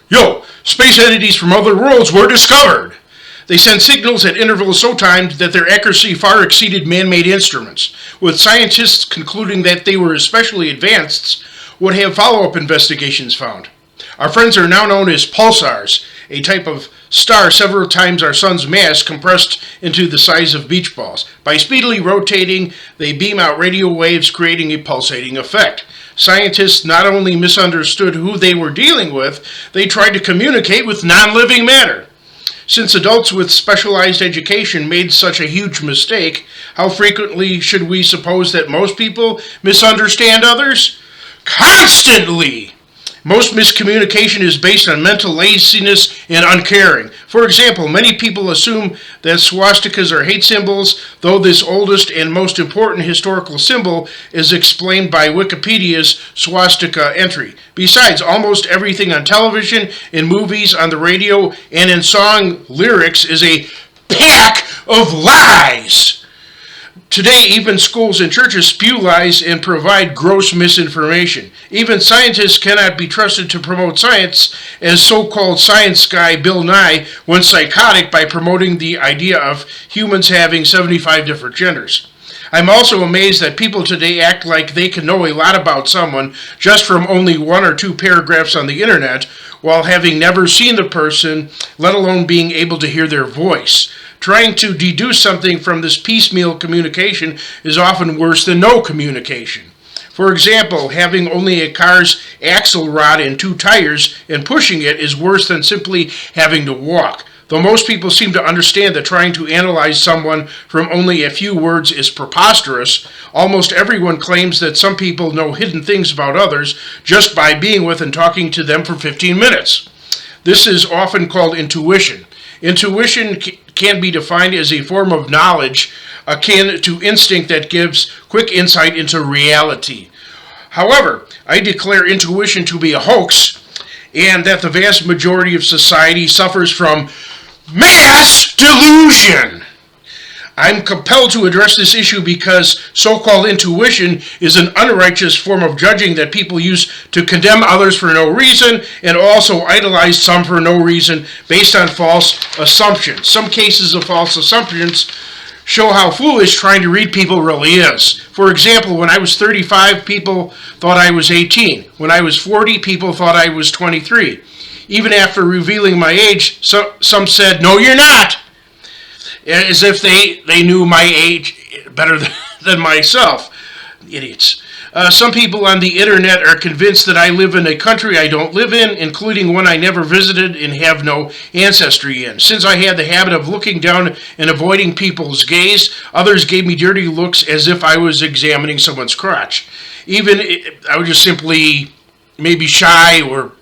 Yo, space entities from other worlds were discovered. They sent signals at intervals so timed that their accuracy far exceeded man-made instruments, with scientists concluding that they were especially advanced would have follow-up investigations found. Our friends are now known as pulsars, a type of star several times our sun's mass compressed into the size of beach balls. By speedily rotating, they beam out radio waves, creating a pulsating effect. Scientists not only misunderstood who they were dealing with, they tried to communicate with non-living matter. Since adults with specialized education made such a huge mistake, how frequently should we suppose that most people misunderstand others? Constantly! Most miscommunication is based on mental laziness and uncaring. For example, many people assume that swastikas are hate symbols, though this oldest and most important historical symbol is explained by Wikipedia's swastika entry. Besides, almost everything on television, in movies, on the radio, and in song lyrics is a pack of lies. Today, even schools and churches spew lies and provide gross misinformation. Even scientists cannot be trusted to promote science, as so-called science guy Bill Nye went psychotic by promoting the idea of humans having 75 different genders. I'm also amazed that people today act like they can know a lot about someone just from only one or two paragraphs on the internet, while having never seen the person, let alone being able to hear their voice. Trying to deduce something from this piecemeal communication is often worse than no communication. For example, having only a car's axle rod and two tires and pushing it is worse than simply having to walk. Though most people seem to understand that trying to analyze someone from only a few words is preposterous, almost everyone claims that some people know hidden things about others just by being with and talking to them for 15 minutes. This is often called intuition. Intuition can be defined as a form of knowledge akin to instinct that gives quick insight into reality. However, I declare intuition to be a hoax, and that the vast majority of society suffers from mass delusion. I'm compelled to address this issue because so-called intuition is an unrighteous form of judging that people use to condemn others for no reason and also idolize some for no reason based on false assumptions. Some cases of false assumptions show how foolish trying to read people really is. For example, when I was 35, people thought I was 18. When I was 40, people thought I was 23. Even after revealing my age, some said, "No, you're not," as if they knew my age better than myself. Idiots. Some people on the internet are convinced that I live in a country I don't live in, including one I never visited and have no ancestry in. Since I had the habit of looking down and avoiding people's gaze, others gave me dirty looks as if I was examining someone's crotch. Even I was just simply maybe shy or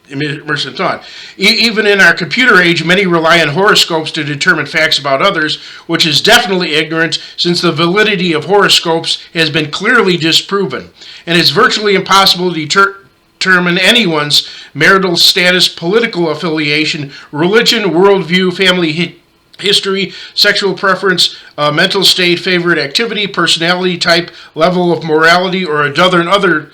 immersive thought. Even in our computer age, many rely on horoscopes to determine facts about others, which is definitely ignorant since the validity of horoscopes has been clearly disproven, and it's virtually impossible to determine anyone's marital status, political affiliation, religion, worldview, family history, sexual preference, mental state, favorite activity, personality type, level of morality, or a dozen other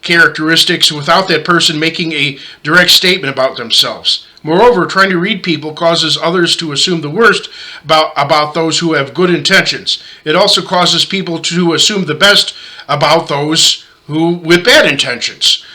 characteristics without that person making a direct statement about themselves. Moreover, trying to read people causes others to assume the worst about those who have good intentions. It also causes people to assume the best about those who with bad intentions.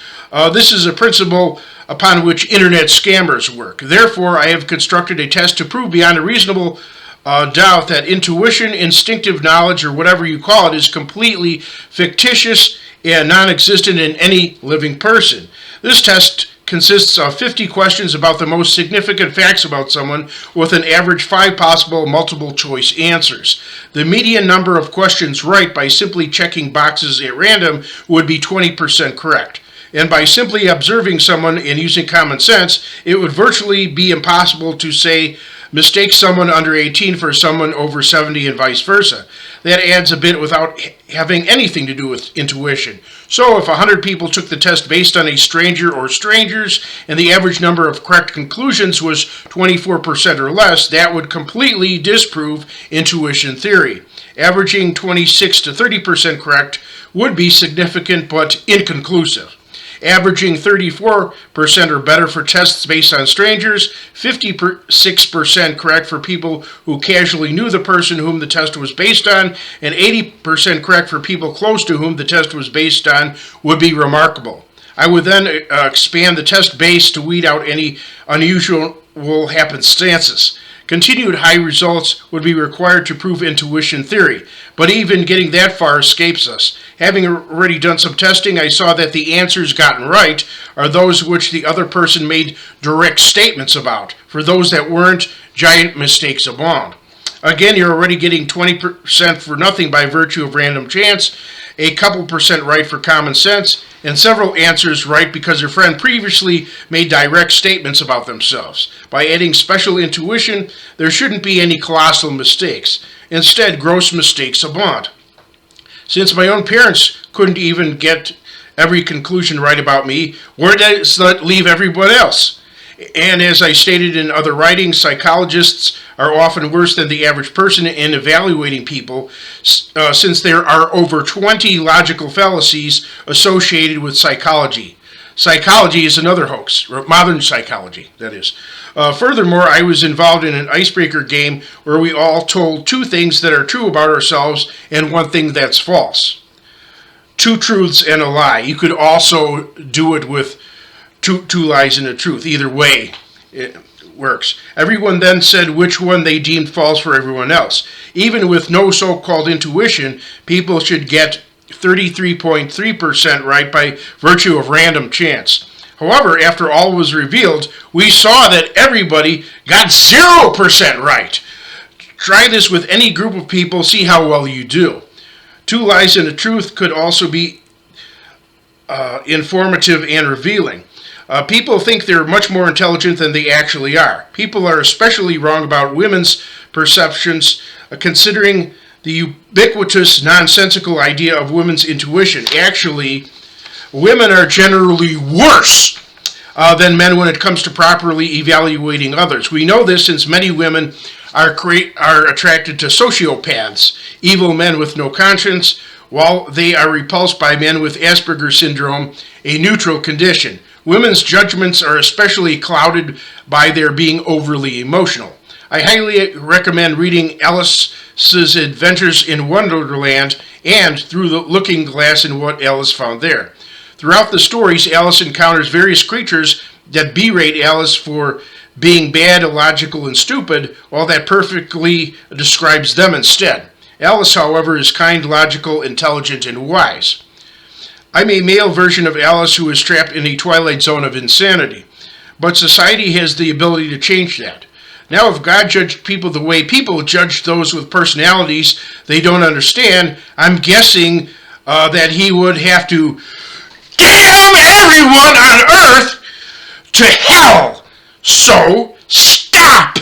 This is a principle upon which internet scammers work. Therefore, I have constructed a test to prove beyond a reasonable doubt that intuition, instinctive knowledge, or whatever you call it, is completely fictitious and non-existent in any living person. This test consists of 50 questions about the most significant facts about someone with an average 5 possible multiple choice answers. The median number of questions right by simply checking boxes at random would be 20% correct. And by simply observing someone and using common sense, it would virtually be impossible to say mistake someone under 18 for someone over 70 and vice versa. That adds a bit without having anything to do with intuition. So if 100 people took the test based on a stranger or strangers and the average number of correct conclusions was 24% or less, that would completely disprove intuition theory. Averaging 26 to 30% correct would be significant but inconclusive. averaging 34% or better for tests based on strangers, 56% correct for people who casually knew the person whom the test was based on, and 80% correct for people close to whom the test was based on would be remarkable. I would then expand the test base to weed out any unusual happenstances. Continued high results would be required to prove intuition theory, but even getting that far escapes us. Having already done some testing, I saw that the answers gotten right are those which the other person made direct statements about. For those that weren't, giant mistakes abound. Again, you're already getting 20% for nothing by virtue of random chance, a couple percent right for common sense, and several answers right because your friend previously made direct statements about themselves. By adding special intuition, there shouldn't be any colossal mistakes. Instead, gross mistakes abound. Since my own parents couldn't even get every conclusion right about me, where does that leave everyone else? And as I stated in other writings, psychologists are often worse than the average person in evaluating people, since there are over 20 logical fallacies associated with psychology. Psychology is another hoax, modern psychology, that is. Furthermore, I was involved in an icebreaker game where we all told two things that are true about ourselves and one thing that's false. Two truths and a lie. You could also do it with two lies and a truth. Either way, it works. Everyone then said which one they deemed false for everyone else. Even with no so-called intuition, people should get 33.3% right by virtue of random chance. However, after all was revealed, we saw that everybody got 0% right. Try this with any group of people, see how well you do. Two lies and a truth could also be informative and revealing. People think they're much more intelligent than they actually are. People are especially wrong about women's perceptions, considering the ubiquitous, nonsensical idea of women's intuition. Actually, women are generally worse than men when it comes to properly evaluating others. We know this since many women are attracted to sociopaths, evil men with no conscience, while they are repulsed by men with Asperger's syndrome, a neutral condition. Women's judgments are especially clouded by their being overly emotional. I highly recommend reading Alice's Adventures in Wonderland and Through the Looking Glass and what Alice found there. Throughout the stories, Alice encounters various creatures that berate Alice for being bad, illogical, and stupid, while that perfectly describes them instead. Alice, however, is kind, logical, intelligent, and wise. I'm a male version of Alice who is trapped in a twilight zone of insanity, but society has the ability to change that. Now, if God judged people the way people judge those with personalities they don't understand, I'm guessing that he would have to damn everyone on earth to hell. So, stop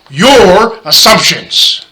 your assumptions.